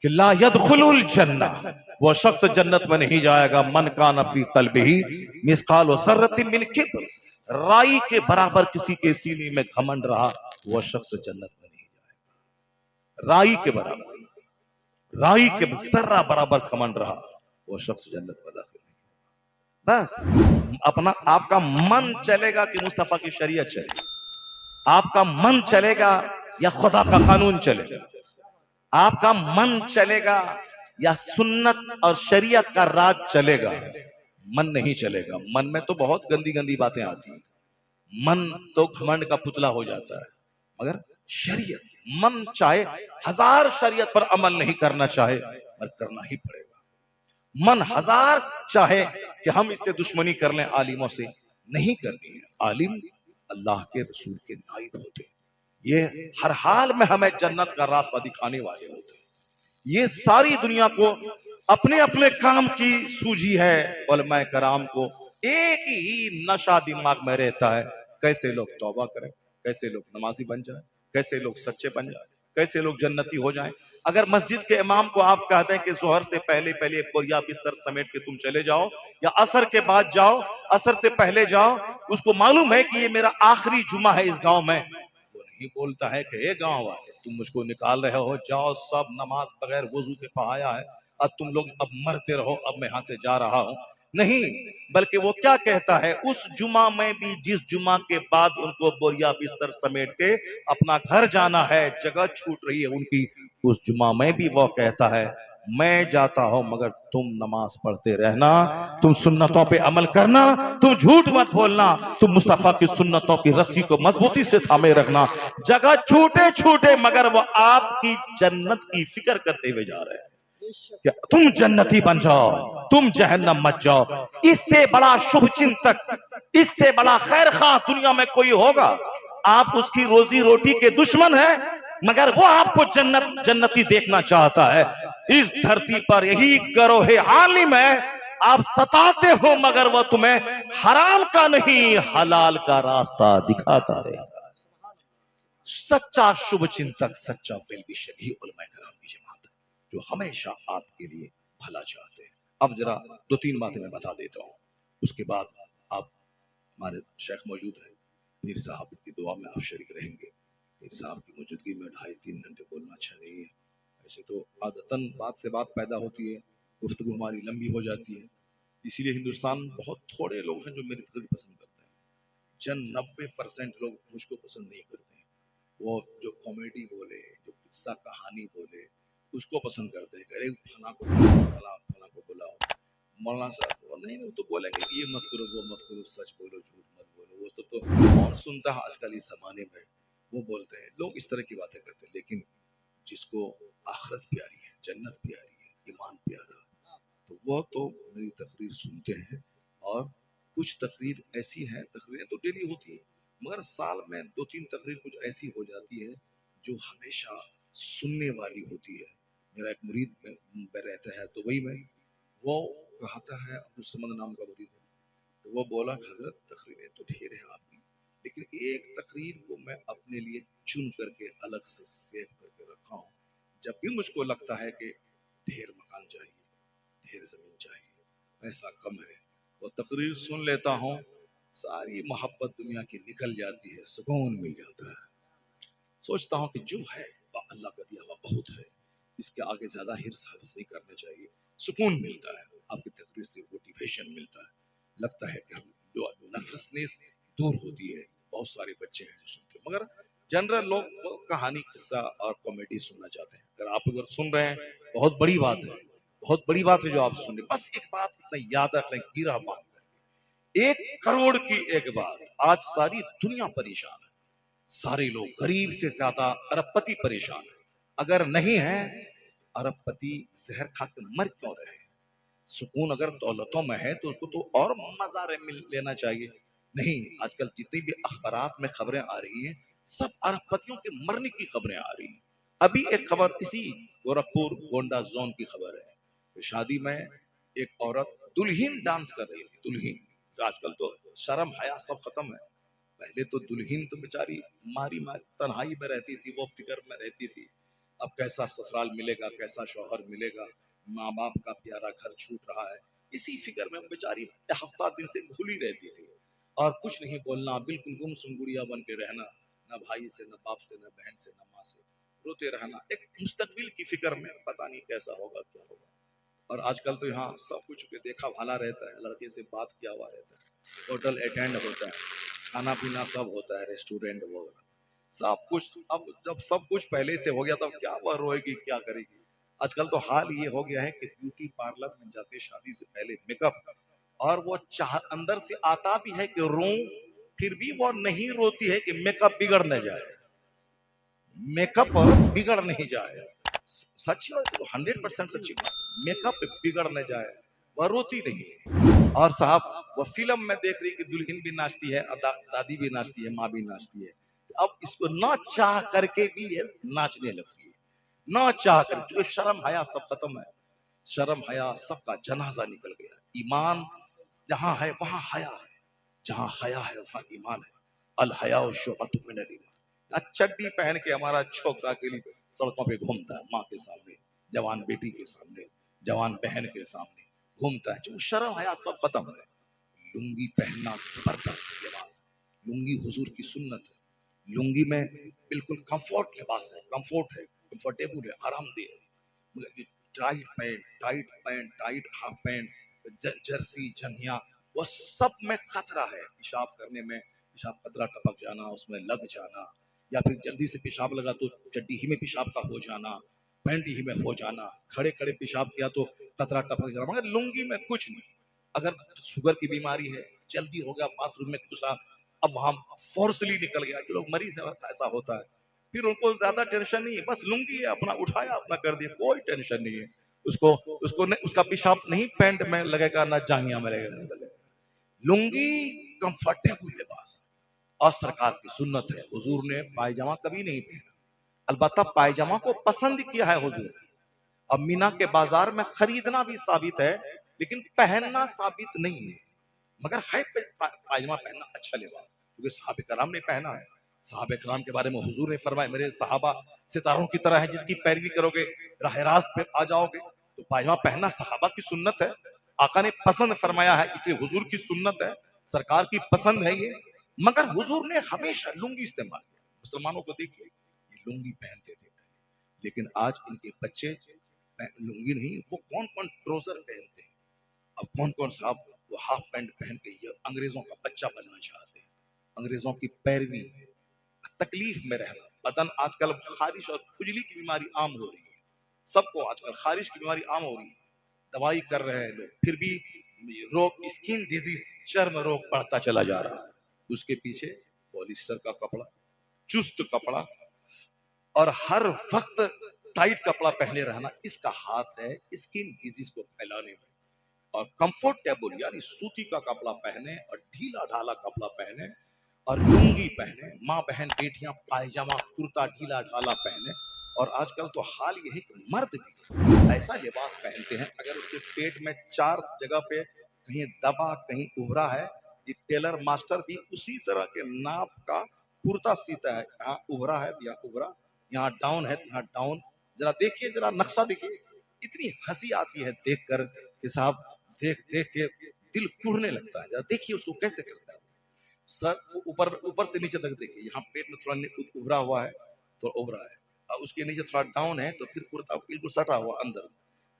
कि ला यदखुलुल जन्नह, वो शख्स जन्नत में नहीं जाएगा, मन कान फी कल्बिही मिसकाल सर्रतिन मिन किब्र, राई के बराबर किसी के सीने में घमंड रहा, वो शख्स जन्नत में नहीं जाएगा। राई के बराबर, राई के सर्रा बराबर घमंड रहा, वो शख्स जन्नत में दाखिल नहीं। बस अपना आपका मन चलेगा कि मुस्तफा की शरीयत चलेगी, आपका मन चलेगा या खुदा का कानून चलेगा, आपका मन चलेगा या सुन्नत और शरीयत का राज चलेगा। मन नहीं चलेगा, मन में तो बहुत गंदी गंदी बातें आती हैं, मन तो घमंड का पुतला हो जाता है, मगर शरीयत, मन चाहे हजार शरीयत पर अमल नहीं करना चाहे पर करना ही पड़ेगा। मन हजार चाहे कि हम इससे दुश्मनी कर लें, आलिमों से नहीं करनी है। आलिम अल्लाह के रसूल के नाइब होते, ये हर हाल में हमें जन्नत का रास्ता दिखाने वाले होते। ये सारी दुनिया को अपने अपने काम की सूझी है, उलमाए कराम को एक ही नशा दिमाग में रहता है, कैसे लोग तौबा करें, कैसे लोग नमाजी बन जाए, कैसे लोग सच्चे बन जाए, कैसे लोग जन्नती हो जाएं। अगर मस्जिद के इमाम को आप कहते हैं कि जोहर से पहले पहले बोरिया बिस्तर समेट के तुम चले जाओ, या असर के बाद जाओ, असर से पहले जाओ, उसको मालूम है कि ये मेरा आखिरी जुमा है इस गांव में, वो नहीं बोलता है कि हे गांव वाले तुम मुझको निकाल रहे हो, जाओ सब नमाज बगैर वजू के पढ़ाया है, अब तुम लोग अब मरते रहो, अब मैं यहां से जा रहा हूं। नहीं, बल्कि वो क्या कहता है, उस जुमा में भी जिस जुमा के बाद उनको बोरिया बिस्तर समेट के अपना घर जाना है, जगह छूट रही है उनकी, उस जुमा में भी वो कहता है मैं जाता हूं मगर तुम नमाज पढ़ते रहना, तुम सुन्नतों पे अमल करना, तुम झूठ मत बोलना, तुम मुस्तफा की सुन्नतों की रस्सी को मजबूती से थामे रखना। जगह छूटे छूटे मगर वो आपकी जन्नत की फिक्र करते हुए जा रहे हैं कि तुम जन्नती बन जाओ, तुम जहन्नम मत जाओ। इससे बड़ा शुभ चिंतक, इससे बड़ा खैर खा दुनिया में कोई होगा? आप उसकी रोजी रोटी के दुश्मन हैं मगर वो आपको जन्नती देखना चाहता है। इस धरती पर यही गरोह आलिम है, आप सताते हो मगर वो तुम्हें हराम का नहीं हलाल का रास्ता दिखाता रहेगा। सच्चा शुभ चिंतक, सच्चा वेलविशर ही उलमाए कराम की जमात है जो हमेशा आपके लिए भला चाहते हैं। अब जरा 2-3 बातें मैं बता देता हूं, उसके बाद आप, हमारे शेख मौजूद है, पीर साहब की दुआ में आप शरीक रहेंगे। پیر صاحب کی موجودگی میں 2.5-3 گھنٹے بولنا اچھا نہیں ہے. ایسے تو عادتاً بات سے بات پیدا ہوتی ہے، گفتگو ہماری لمبی ہو جاتی ہے. اسی لیے ہندوستان میں بہت تھوڑے لوگ ہیں جو میری تقریر پسند کرتے ہیں. 90% لوگ مجھ کو پسند نہیں کرتے ہیں. وہ جو کامیڈی بولے، جو قصہ کہانی بولے، اس کو پسند کرتے ہیں. ارے فلاں کو فلاں کو بلاؤ، مولانا صاحب وہ نہیں، وہ تو بولیں گے کہ یہ مت کرو، وہ مت کرو، سچ بولو، جھوٹ مت بولو. وہ سب تو کون سنتا ہے آج کل اس زمانے میں. وہ بولتے ہیں لوگ اس طرح کی باتیں کرتے ہیں. لیکن جس کو آخرت پیاری ہے، جنت پیاری ہے، ایمان پیارا، تو وہ تو میری تقریر سنتے ہیں. اور کچھ تقریر ایسی ہیں، تقریریں تو ڈیلی ہوتی ہیں، مگر سال میں 2-3 تقریر کچھ ایسی ہو جاتی ہے جو ہمیشہ سننے والی ہوتی ہے. میرا ایک مرید میں رہتا ہے دبئی میں، وہ کہتا ہے، عبدالصمد نام کا مرید ہے، تو وہ بولا کہ حضرت تقریریں تو ڈھیر ہیں آپ کی، لیکن ایک تقریر کو میں اپنے لیے چن کر کے الگ سے سیو کر کے رکھا ہوں. جب بھی مجھ کو لگتا ہے کہ ڈھیر مکان چاہیے، ڈھیر زمین چاہیے، پیسہ کم ہے، وہ تقریر سن لیتا ہوں، ساری محبت دنیا کی نکل جاتی ہے، سکون مل جاتا ہے. سوچتا ہوں کہ جو ہے اللہ کا دیا ہوا بہت ہے، اس کے آگے زیادہ حرص حاصل نہیں کرنا چاہیے. سکون ملتا ہے، آپ کی تقریر سے موٹیویشن ملتا ہے. لگتا ہے کہ ہم جو نروسنس دور ہوتی ہے. بہت سارے بچے ہیں جو سنتے ہیں، مگر جنرل لوگ کہانی، قصہ اور کامیڈی سننا چاہتے ہیں. اگر آپ اگر سن رہے ہیں بہت بڑی بات ہے، بہت بڑی بات ہے جو آپ سن رہے ہیں. بس ایک بات اتنا یاد رکھیں، گیرا باندھ کر، 1 کروڑ کی ایک بات. آج ساری دنیا پریشان ہے، سارے لوگ غریب سے زیادہ ارب پتی پریشان ہے. اگر نہیں ہے ارب پتی زہر کھا کے مر کیوں رہے؟ سکون اگر دولتوں میں ہے تو اس کو تو اور مزہ لینا چاہیے. نہیں، آج کل جتنی بھی اخبارات میں خبریں آ رہی ہیں، سب ارب پتیوں کے مرنے کی خبریں آ رہی ہیں. ابھی ایک خبر اسی گورکھپور گونڈا زون کی خبر ہے کہ شادی میں ایک عورت دلہن ڈانس کر رہی تھی. دلہن، آج کل تو شرم حیا سب ختم ہے. پہلے تو دلہن تو بیچاری ماری تنہائی میں رہتی تھی، وہ فکر میں رہتی تھی اب کیسا سسرال ملے گا، کیسا شوہر ملے گا، ماں باپ کا پیارا گھر چھوٹ رہا ہے. اسی فکر میں بیچاری ہفتہ دن سے کھلی رہتی تھی، اور کچھ نہیں بولنا، بالکل گمسم گڑیا بن کے رہنا، نہ بھائی سے، نہ باپ سے، نہ بہن سے، نہ ماں سے، روتے رہنا. ایک مستقبل کی فکر میں پتہ نہیں کیسا ہوگا، کیا ہوگا. اور آج کل تو یہاں سب کچھ دیکھا بھالا رہتا ہے، لڑکے سے بات کیا ہوا رہتا ہے، ہوٹل اٹینڈ ہوتا ہے، کھانا پینا سب ہوتا ہے، ریسٹورینٹ وغیرہ سب کچھ. اب جب سب کچھ پہلے سے ہو گیا تب کیا وہ روئے گی، کیا کرے گی. آج کل تو حال یہ ہو گیا ہے کہ بیوٹی پارلر میں جاتے شادی سے پہلے میک اپ، اور وہ اندر سے آتا بھی ہے کہ رو، پھر بھی وہ نہیں روتی ہے کہ میک اپ بگڑ نہ جائے، میک اپ بگڑ نہیں جائے. سچ 100% سچی بات، میک اپ بگڑ نہ جائے، وہ روتی نہیں. اور صاحب وہ فلم میں دیکھ رہی کہ دلہن بھی ناچتی ہے، دادی بھی ناچتی ہے، ماں بھی ناچتی ہے. اب اس کو نہ چاہ کر کے بھی یہ ناچنے لگتی ہے، نہ چاہ کر کے. شرم حیا سب ختم ہے، شرم حیا سب کا جنازہ نکل گیا. ایمان جہاں ہے وہاں حیا ہے، جہاں حیا ہے وہاں ایمان ہے. الحیاء شعبۃ من الایمان. چڈی پہن کے ہمارا چھوکرا کے لیے سڑکوں پہ گھومتا ہے، ماں کے سامنے، جوان بیٹی کے سامنے، جوان بہن کے سامنے گھومتا ہے. جو شرم حیا سب ختم ہے. لنگی پہننا زبردست لباس، لنگی حضور کی سنت ہے. لنگی میں بالکل کمفورٹ لباس ہے، کمفورٹ ہے، کمفرٹیبل ہے، آرام دہ ہے. Tight pant, tight half pant, jersey, جنیا، وہ سب میں خطرہ ہے. پیشاب کرنے میں پیشاب قطرہ ٹپک جانا، اس میں لگ جانا، یا پھر جلدی سے پیشاب لگا تو چڈی ہی میں پیشاب کا ہو جانا، پینٹ ہی میں ہو جانا، کھڑے کھڑے پیشاب کیا تو قطرہ ٹپک جانا. مگر لنگی میں کچھ نہیں. اگر شوگر کی بیماری ہے، جلدی ہو گیا باتھ روم میں گھسا، اب وہاں فورسلی نکل گیا. جو لوگ مریض ہیں ایسا ہوتا ہے، پھر ان کو زیادہ ٹینشن نہیں ہے، بس لنگی ہے، اپنا اٹھایا اپنا کر دیا، کوئی ٹینشن نہیں ہے. اس کا پیشاب نہیں پینٹ میں لگے گا، نہ جانگیاں میں لگے گا. لنگی کمفرٹیبل لباس اور سرکار کی سنت ہے. حضور نے پائجامہ کبھی نہیں پہنا، البتہ پائجامہ کو پسند کیا ہے حضور نے. اب مینا کے بازار میں خریدنا بھی ثابت ہے، لیکن پہننا ثابت نہیں ہے. مگر ہے پائجامہ پہننا اچھا لباس، کیونکہ صحابہ کرام نے پہنا ہے. صحابہ کرام کے بارے میں حضور نے فرمایا میرے صحابہ ستاروں کی طرح ہیں، جس کی پیروی کرو گے راہ راست پہ آ جاؤ گے. تو پائجامہ پہننا صحابہ کی سنت ہے، آقا نے پسند فرمایا ہے، اس لیے حضور کی سنت ہے، سرکار کی پسند ہے یہ. مگر حضور نے ہمیشہ لنگی استعمال کیا. मुसलमानों को देखिए, ये लुंगी पहनते थे पहले, लेकिन आज इनके बच्चे लुंगी नहीं, वो कौन कौन ट्राउजर पहनते हैं, अब कौन कौन साहब वो हाफ पैंट पहन के ये अंग्रेजों का बच्चा बनना चाहते हैं, अंग्रेजों की पैरवी, तकलीफ में रहना। बदन आजकल खारिश और खुजली की बीमारी आम हो रही है, सबको आजकल खारिश की बीमारी आम हो रही है, दवाई कर रहे हैं लोग, फिर भी रोग, स्किन डिजीज, चर्म रोग बढ़ता चला जा रहा है। उसके पीछे पॉलिस्टर का कपड़ा, चुस्त कपड़ा और हर वक्त टाइट कपड़ा पहने रहना, इसका हाथ है स्किन डिजीज को फैलाने में। और कंफर्टेबल यानी सूती का कपड़ा पहने और ढीला ढाला कपड़ा पहने और लुंगी पहने, माँ बहन बेटियां पायजामा कुर्ता ढीला ढाला पहने। और आजकल तो हाल ये है कि मर्द भी ऐसा लिबास पहनते हैं, अगर उसके पेट में 4 जगह पे कहीं दबा कहीं उभरा है, ये टेलर मास्टर भी उसी तरह के नाप का कुर्ता सीता है, यहाँ उभरा है तो यहाँ उभरा, यहाँ डाउन है तो यहाँ डाउन। जरा देखिए, जरा नक्शा देखिए, इतनी हंसी आती है देख कर कि साहब देख देख के दिल कुढ़ने लगता है। जरा देखिए उसको कैसे करता है, सर ऊपर ऊपर से नीचे तक देखिए, यहाँ पेट में थोड़ा उभरा हुआ है तो उभरा है, और उसके नीचे थोड़ा डाउन है तो फिर कुर्ता बिल्कुल सटा हुआ अंदर,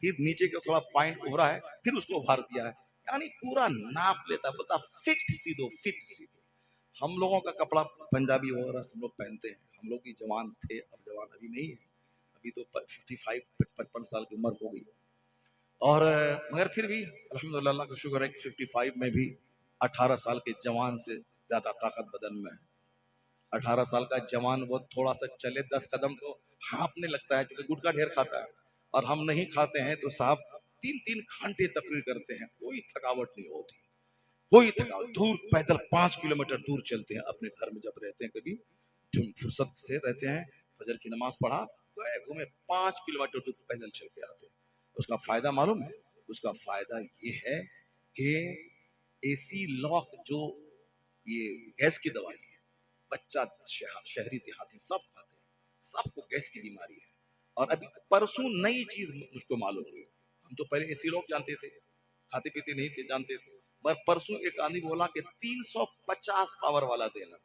फिर नीचे का थोड़ा पॉइंट उभरा है, फिर उसको उभार दिया है, यानी पूरा नाप लेता, बोलता फिट सी दो, फिट सी दो। हम लोगों का कपड़ा पंजाबी वगैरह सब लोग पहनते हैं, हम लोग भी जवान थे, अब जवान अभी नहीं है, अभी तो 55 साल की उम्र हो गई। और मगर फिर भी अल्हम्दुलिल्लाह का शुक्र है कि 55 में भी 18 साल के जवान से ज्यादा ताकत बदन में है। 18 साल का जवान वो थोड़ा सा चले 10 कदम तो हाँफने लगता है, क्योंकि गुटखा ढेर खाता है, और हम नहीं खाते हैं तो साहब 3-3 घंटे तकरीर करते हैं, कोई थकावट नहीं होती, कोई थकावट। दूर पैदल 5 किलोमीटर दूर चलते हैं अपने घर में जब रहते हैं, कभी फुर्सत से रहते हैं, फजर की नमाज पढ़ा, गए घूमे 5 किलोमीटर दूर पैदल चल के आते हैं। उसका फायदा मालूम है, उसका फायदा ये है कि एसी लॉक, जो ये गैस की दवाई है, बच्चा शहरी देहाती सब खाते हैं, सबको गैस की बीमारी है। और अभी परसों नई चीज मुझको मालूम हुई, हम तो पहले एसी लॉक जानते थे, खाते पीते नहीं थे, जानते थे, मगर परसों एक आदमी बोला कि 350 पावर वाला देना,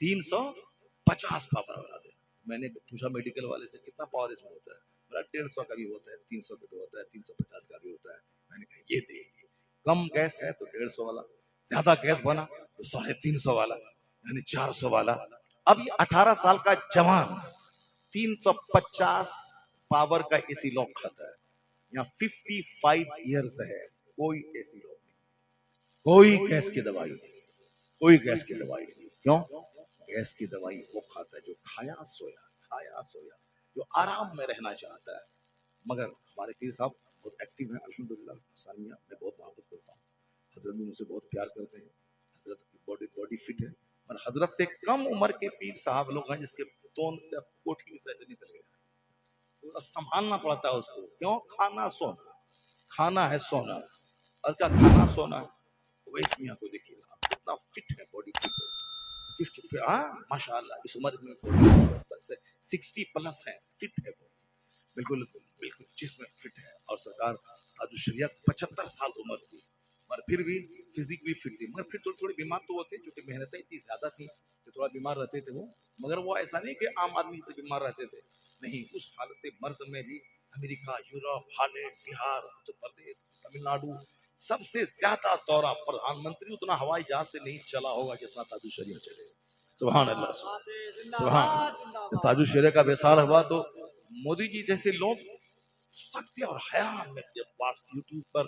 350 पावर वाला देना। मैंने पूछा मेडिकल वाले से कितना पावर इसमें होता है, बोला 150 का भी होता है, 300 का भी होता है, 350 का भी होता है। मैंने कहा ये दे, कम गैस है तो 150 वाला, ज्यादा गैस बना तो 350 वाला, यानी 400 वाला। अब ये 18 साल का जवान 350 पावर का एसी लॉक खाता है, यहाँ 55 इयर्स है, कोई एसी लॉक नहीं, कोई गैस की दवाई नहीं, कोई गैस की दवाई नहीं। क्यों? गैस की दवाई वो खाता है जो खाया सोया, जो आराम में रहना चाहता है। मगर हमारे पीर साहब बहुत एक्टिव हैं, अल्हम्दुलिल्लाह, सानिया मैं बहुत मोहब्बत करता हूँ, हजरत भी मुझसे बहुत प्यार करते हैं, हजरत की बॉडी फिट है। और हजरत से कम उम्र के पीर साहब लोग हैं जिसके तोन कोठी में पैसे निकल गए, तो संभालना पड़ता है उसको। क्यों? खाना सोना, खाना है सोना, और क्या खाना सोना। वैसे मियाँ को देखिए साहब कितना फिट है, बॉडी फिट है, किसकी फिर माशाल्लाह इस उम्र में 60 प्लस है, फिट है, बिल्कुल बिल्कुल जिसमें फिट है। और सरकार ताजुल शरीयत 75 साल उम्र थी, मगर फिर भी फिजिक भी फिट थी, मगर फिर थोड़ी बीमार तो होते, क्योंकि मेहनतें इतनी ज्यादा थी कि थोड़ा बीमार रहते थे वो। मगर वो ऐसा नहीं कि आम आदमी पर बीमार रहते थे, नहीं, उस हालत मर्ज में भी America, Europe, Holland, Bihar, Uttar Pradesh, Tamil Nadu, सबसे ज्यादा दौरा, प्रधानमंत्री उतना हवाई जहाज से नहीं चला होगा जितना ताजुल शरीयत चले। सुभान अल्लाह, सुभान। ताजुल शरीयत का विसार हुआ तो मोदी जी जैसे लोग सख्त और हैरान में, जब यूट्यूब पर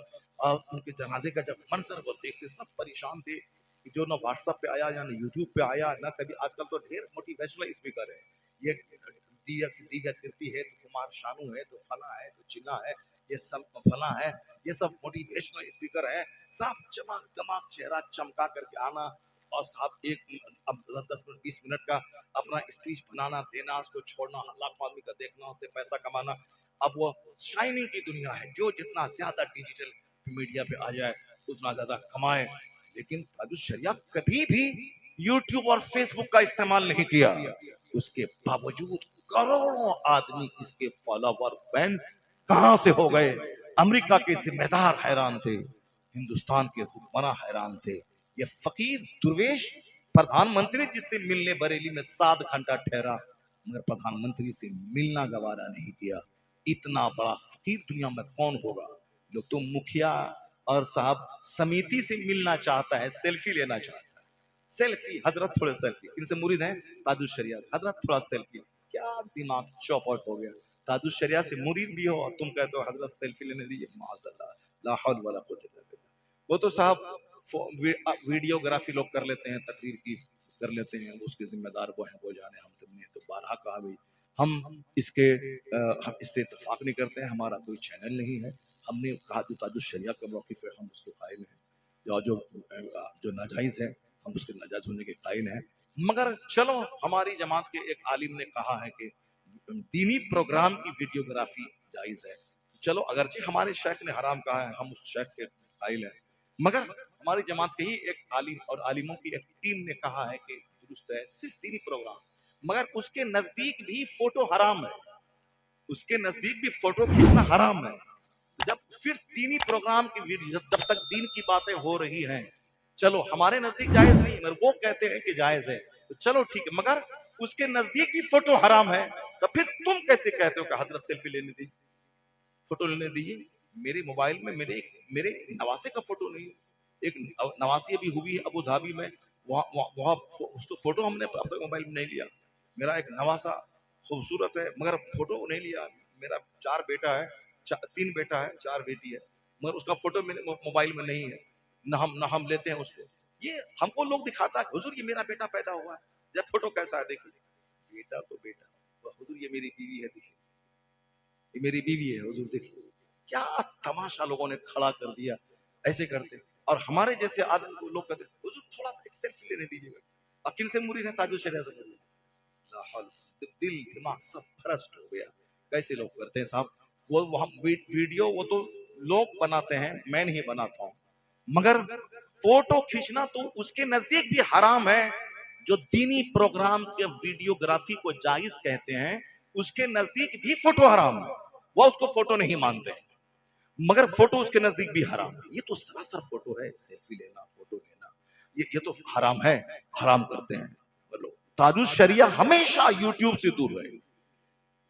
उनके जनाजे का जब मंजर को देखते सब परेशान थे कि जो ना व्हाट्सएप पे आया या ना यूट्यूब पे आया ना कभी। आजकल तो ढेर मोटिवेशनल स्पीकर है, ये दीगा कीर्ति है तो कुमार शानू है तो फला है तो चिन्ना है, ये सब फला है, ये सब मोटिवेशनल स्पीकर है। सब चमक दमक चेहरा चमका करके आना, और साहब एक अब 10 मिनट 20 मिनट का अपना स्पीच बनाना देना, उसको छोड़ना, लाखों आदमी का देखना, उससे पैसा कमाना। अब वो शाइनिंग की दुनिया है, जो जितना ज्यादा डिजिटल मीडिया पे आ जाए उतना ज्यादा कमाए। लेकिन ताजुल शरीयत कभी भी यूट्यूब और फेसबुक का इस्तेमाल नहीं किया, उसके बावजूद करोड़ों आदमी इसके फॉलोवर फैन कहां से हो गए। अमेरिका के जिम्मेदार हैरान थे, हिंदुस्तान के हुक्मरान हैरान थे, ये फकीर दुर्वेश प्रधानमंत्री जिससे मिलने बरेली में 7 घंटा ठहरा, मगर प्रधानमंत्री से मिलना गवारा नहीं किया। इतना बड़ा फकीर दुनिया में कौन होगा? लोग तो मुखिया और साहब समिति से मिलना चाहता है, सेल्फी लेना चाहता है। सेल्फी, हजरत थोड़े सेल्फी, इनसे मुरीद हैं ताजुश शरिया से, हजरत थोड़ा सेल्फी। क्या दिमाग चौपट हो गया? ताजुश शरिया से मुरीद भी हो और तुम कहते हो हजरत सेल्फी लेने दीजिए, माज़अल्लाह, ला हौल वला कुव्वता इल्ला बिल्लाह। वो तो साहब वीडियोग्राफी लोग कर लेते हैं, तकरीर की कर लेते हैं, उसके जिम्मेदार वो हैं, वो जाने। हम तुमने तो बारहा कहा भाई, हम इससे इत्तेफाक नहीं करते हैं, हमारा कोई चैनल नहीं है। हमने कहा जो ताजुश शरिया का मौक़िफ़ है हम उसके कायल हैं, जो नाजायज़ है हम उसके नाजायज़ होने के कायल हैं। मगर चलो, हमारी जमात के एक आलिम ने कहा है कि दीनी प्रोग्राम की वीडियोग्राफी जायज़ है। चलो, अगरचे हमारे शेख ने हराम कहा है, हम उस शेख के कायल हैं, मगर हमारी जमात के ही एक आलिम और आलिमों की एक टीम ने कहा है कि दुरुस्त है सिर्फ दीनी प्रोग्राम, मगर उसके नजदीक भी फोटो हराम है, उसके नजदीक भी फोटो खींचना हराम है। जब फिर दीनी प्रोग्राम की वीडियो, जब तक दीन की बातें हो रही हैं, चलो हमारे नजदीक जायज नहीं, मगर वो कहते हैं कि जायज है, तो चलो ठीक है, मगर उसके नजदीक भी फोटो हराम है, तो फिर तुम कैसे कहते हो कि हजरत सेल्फी लेने दीजिए, फोटो लेने दीजिए? मेरे मोबाइल में मेरे नवासे का फोटो नहीं है। एक नवासी अभी हुई है अबू धाबी में, वहाँ उसको फोटो हमने अपने मोबाइल में नहीं लिया। मेरा एक नवासा खूबसूरत है, मगर फोटो नहीं लिया। मेरा 4 बेटा है, 3 बेटा है, 4 बेटी है, मगर उसका फोटो मेरे मोबाइल में नहीं है। न हम लेते हैं उसको। ये हमको लोग दिखाता है, हुजूर ये मेरा बेटा पैदा हुआ है, जब फोटो कैसा है देखिए। बेटा तो बेटा, हुजूर ये मेरी बीवी है, देखिए ये मेरी बीवी है, हुजूर देखिए। क्या तमाशा लोगों ने खड़ा कर दिया, ऐसे करते। और हमारे जैसे आदमी को लोग कहते हुजूर थोड़ा सा एक सेल्फी लेने दीजिएगा। और किन से मुरीद है? ताजुश शरिया से मुरीद। ला हौल, दिल दिमाग सब भ्रष्ट हो गया। कैसे लोग करते हैं साहब? वो हम वीडियो वो तो लोग बनाते हैं, मैं नहीं बनाता हूँ, मगर फोटो खींचना तो उसके नजदीक भी हराम है। जो दीनी प्रोग्राम के वीडियोग्राफी को जायज कहते हैं, उसके नजदीक भी फोटो हराम है। वो उसको फोटो नहीं मानते हैं, मगर फोटो उसके नजदीक भी हराम है। ये तो सरासर फोटो है, सेल्फी लेना, फोटो लेना, ये तो हराम है, हराम करते हैं वो लोग। ताजुश शरिया हमेशा यूट्यूब से दूर रहे।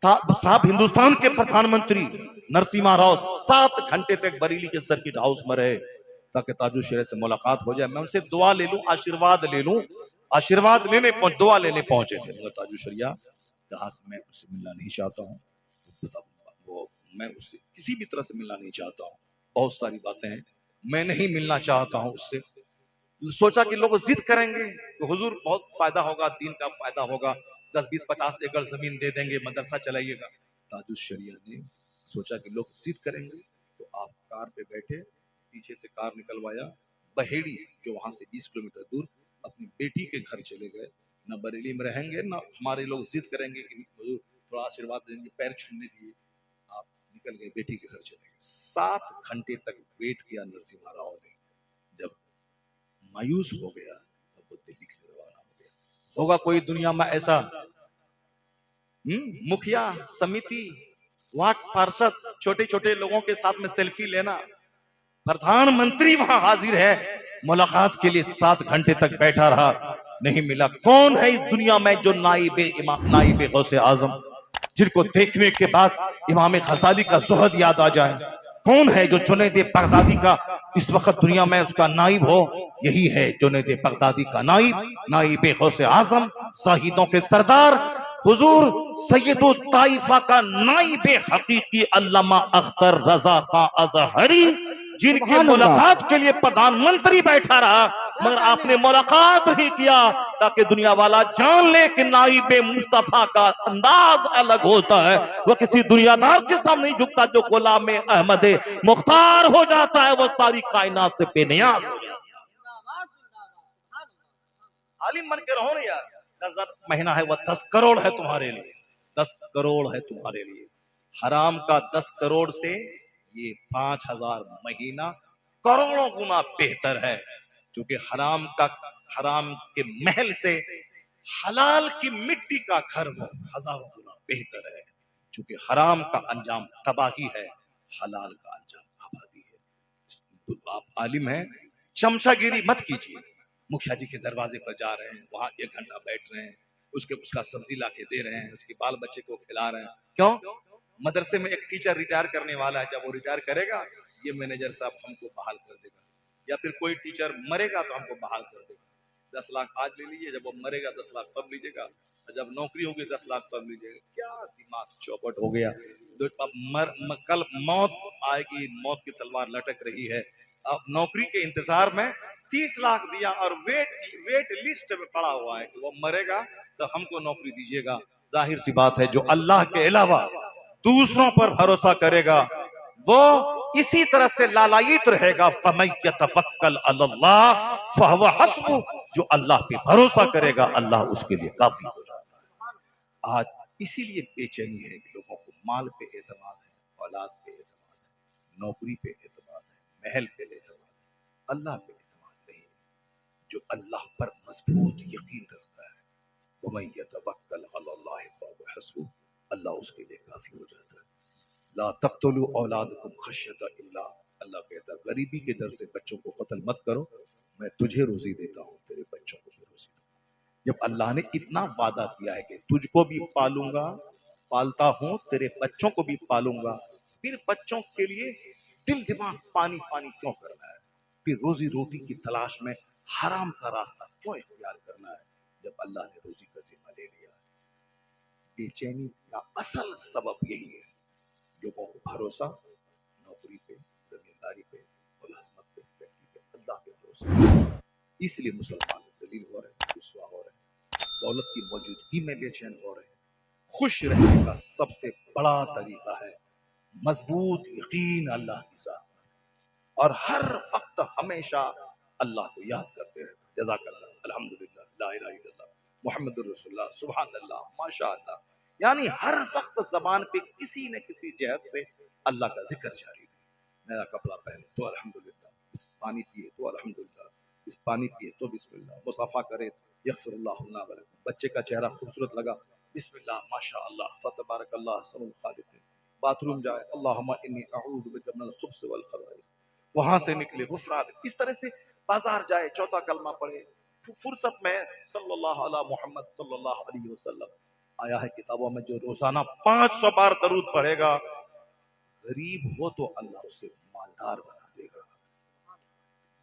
साहब, हिंदुस्तान के प्रधानमंत्री नरसिम्हा राव 7 घंटे तक बरेली के सर्किट हाउस में रहे ताकि ताजुश शरिया से मुलाकात हो जाए, मैं उनसे दुआ ले लूं, आशीर्वाद ले लूं। आशीर्वाद लेने, दुआ लेने पहुंचे थे, मगर ताजुश शरिया कहा कि मैं उससे मिलना नहीं चाहता हूँ, वो मैं उससे किसी भी तरह से मिलना नहीं चाहता हूँ। बहुत सारी बातें हैं, मैं नहीं मिलना चाहता हूँ उससे। सोचा कि लोग जिद करेंगे तो हुजूर बहुत फायदा होगा, दीन का फायदा होगा, 10-20-50 एकड़ जमीन दे देंगे, मदरसा चलाइएगा। ताजुश शरिया ने सोचा कि लोग जिद करेंगे, तो आप कार पे बैठे, पीछे से कार निकलवाया, बहेड़ी जो वहां से 20 किलोमीटर दूर, अपनी बेटी के घर चले गए। न बरेली में रहेंगे, न हमारे लोग जिद करेंगे कि हुजूर थोड़ा आशीर्वाद देंगे, पैर छूने दिए। आप निकल गए, बेटी के घर चले गए। 7 घंटे तक वेट किया नरसिम्हा राव ने। जब मायूस हो गया तब वो दिल्ली के लिए रवाना हो गया। होगा कोई दुनिया में ऐसा मुखिया, समिति, वार्ड पार्षद, छोटे छोटे लोगों के साथ में सेल्फी लेना? प्रधानमंत्री वहां हाजिर है, मुलाकात के लिए 7 घंटे तक बैठा रहा, नहीं मिला। कौन है इस दुनिया में जो नाइबे गौसे आजम, जिनको देखने के बाद इमाम गजाली का ज़ुहद याद आ जाए? कौन है जो जुनैद बगदादी का इस वक्त दुनिया में उसका नाइब हो? यही है जुनैद बगदादी का नाइब, नाइबे गौसे आजम, शाहिदों के सरदार, हुजूर सैयदुत ताइफा का नाइबे हकीकी अल्लामा अख्तर रजा का अजहरी, जिनकी मुलाकात के लिए प्रधानमंत्री बैठा रहा, मगर आपने मुलाकात नहीं किया ताकि दुनिया वाला जान ले कि नाइबे मुस्तफा का अंदाज अलग होता है। वो किसी दुनियादार के सामने नहीं झुकता, जो गुलाम अहमद मुख्तार हो जाता है वो सारी कायनात से बेनियाज हो जाता है। आलिम बन के रहो ना यार। नजर महीना है, वह 10 करोड़ है तुम्हारे लिए, 10 करोड़ है तुम्हारे लिए। हराम का 10 करोड़ से ये 5000 महीना करोड़ों गुना बेहतर है, क्योंकि हराम के महल से हलाल की मिट्टी का घर वो हजारों गुना बेहतर है, क्योंकि हराम का अंजाम तबाही है, हलाल का अंजाम आबादी है। तो आप आलिम हैं, चमचागिरी मत कीजिए, मुखिया जी के दरवाजे पर जा रहे हैं, वहां 1 घंटा बैठ रहे हैं, उसका सब्जी ला के दे रहे हैं, उसके बाल बच्चे को खिला रहे हैं। क्यों? मदरसे में एक टीचर रिटायर करने वाला है, जब वो रिटायर करेगा ये मैनेजर साहब हमको बहाल कर देगा, या फिर कोई टीचर मरेगा तो हमको बहाल कर देगा। 10 लाख आज ले लीजिए, जब वो मरेगा 10 लाख तब लीजिएगा, और जब नौकरी होगी 10 लाख तब लीजिएगा। क्या दिमाग चौपट हो गया। अब कल मौत आएगी, मौत की तलवार लटक रही है। अब नौकरी के इंतजार में 30 लाख दिया और वेट लिस्ट में पड़ा हुआ है कि वो मरेगा तो हमको नौकरी दीजिएगा। जाहिर सी बात है, जो अल्लाह के अलावा दूसरों पर भरोसा करेगा वो इसी तरह से लालायित रहेगा। फमन यतवक्कल अलल्लाह फहुव हस्बुह, जो अल्लाह पे भरोसा करेगा अल्लाह उसके लिए काफी हो जाता है। आज इसीलिए बेचैनी है कि लोगों को माल पे एतमाद है, औलाद पे एतमाद है, नौकरी पे एतमाद है, महल पे एतमाद है, अल्लाह पे एतमाद नहीं। जो अल्लाह पर मजबूत यकीन रखता है, वमन यतवक्कल अलल्लाह फहुव हस्बुह, अल्लाह उसके लिए काफी हो जाता है। ला तक़्तुलू औलादकुम खश्यत इम्लाक़, अल्लाह कहता है गरीबी के डर से बच्चों को कत्ल मत करो, मैं तुझे रोजी देता हूँ, तेरे बच्चों को भी रोजी दूंगा। जब अल्लाह ने इतना वादा किया है कि तुझको भी पालूंगा, पालता हूँ, तेरे बच्चों को भी पालूंगा, फिर बच्चों के लिए दिल दिमाग पानी पानी क्यों करना है? फिर रोजी रोटी की तलाश में हराम का रास्ता क्यों इख्तियार करना है, जब अल्लाह ने रोजी का जिम्मा ले लिया? बेचैनी का असल सबब यही है, लोगों को भरोसा नौकरी पे, जमींदारी पे, मुलाजमत पे, फैक्ट्री पे, अल्लाह पे भरोसा। इसलिए मुसलमान जलील हो रहे हैं, रुसवा हो रहे हैं, दौलत की मौजूदगी में बेचैन हो रहे हैं। खुश रहने का सबसे बड़ा तरीका है मजबूत यकीन अल्लाह की साथ, और हर वक्त हमेशा अल्लाह को याद करते रहना। जज़ाकल्लाह, अल्हम्दुलिल्लाह, ला इलाहा इल्लल्लाह, मुहम्मदुर रसूलुल्लाह, सुभानअल्लाह, माशाअल्लाह। यानी हर वक्त जबान पे किसी न किसी जहत से अल्लाह का जिक्र जारी है। नया कपड़ा पहने तो अल्हम्दुलिल्लाह, इस पानी पिए तो अल्हम्दुलिल्लाह, इस पानी पिए तो बिस्मिल्लाह, मुसाफा करे यग़फ़िरुल्लाहु लना व लकुम, बच्चे का चेहरा खूबसूरत लगा बिस्मिल्लाह माशाअल्लाह फ़तबारकल्लाह अहसनुल ख़ालिक़ीन, बाथरूम जाए अल्लाहुम्मा इन्नी अऊज़ु बिका मिनल खुब्स वल ख़बाइस, वहां से निकले गुफ़रान। इस तरह से बाजार जाए, चौथा कलमा पढ़े, फुर्सत में सल्लल्लाहु अला मुहम्मद सल्लल्लाहु अलैहि वसल्लम आया है किताबों में, जो रोजाना 500 बार दरूद पढ़ेगा, गरीब हो तो अल्लाह उसे मालदार बना देगा।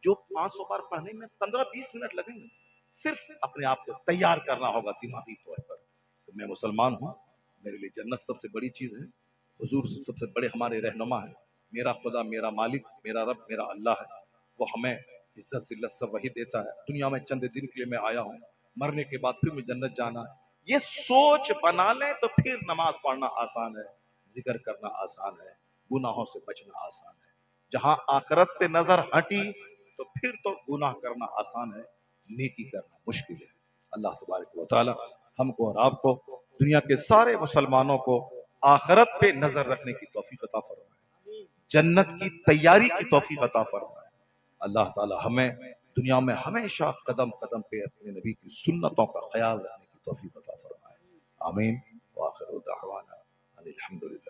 जो 500 बार पढ़ने में 15-20 मिनट लगेंगे, सिर्फ अपने आप को तैयार करना होगा दिमागी तौर पर। तो मैं मुसलमान हूँ, मेरे लिए जन्नत सबसे बड़ी चीज है, हुजूर सबसे बड़े हमारे रहनुमा है, मेरा खुदा, मेरा मालिक, मेरा रब, मेरा अल्लाह है। वो हमें इज्जत जिल्लत सब वही देता है। दुनिया में चंद दिन के लिए मैं आया हूँ, मरने के बाद फिर मुझे जन्नत जाना है। ये सोच बना लें तो फिर नमाज पढ़ना आसान है, जिक्र करना आसान है, गुनाहों से बचना आसान है। जहां आखिरत से नजर हटी तो फिर तो गुनाह करना आसान है, नेकी करना मुश्किल है। अल्लाह तबारक व तआला हमको और आपको, दुनिया के सारे मुसलमानों को आखिरत पे नजर रखने की तौफीक अता फरमाए, जन्नत की तैयारी की तौफीक अता फरमाए। अल्लाह ताला हमें दुनिया में हमेशा कदम कदम पे अपने नबी की सुन्नतों का ख्याल रखने की तौफीक अता फरमाए। आमीन। व आखिरु दाअवाना अनिल हम्दुलिल्लाह।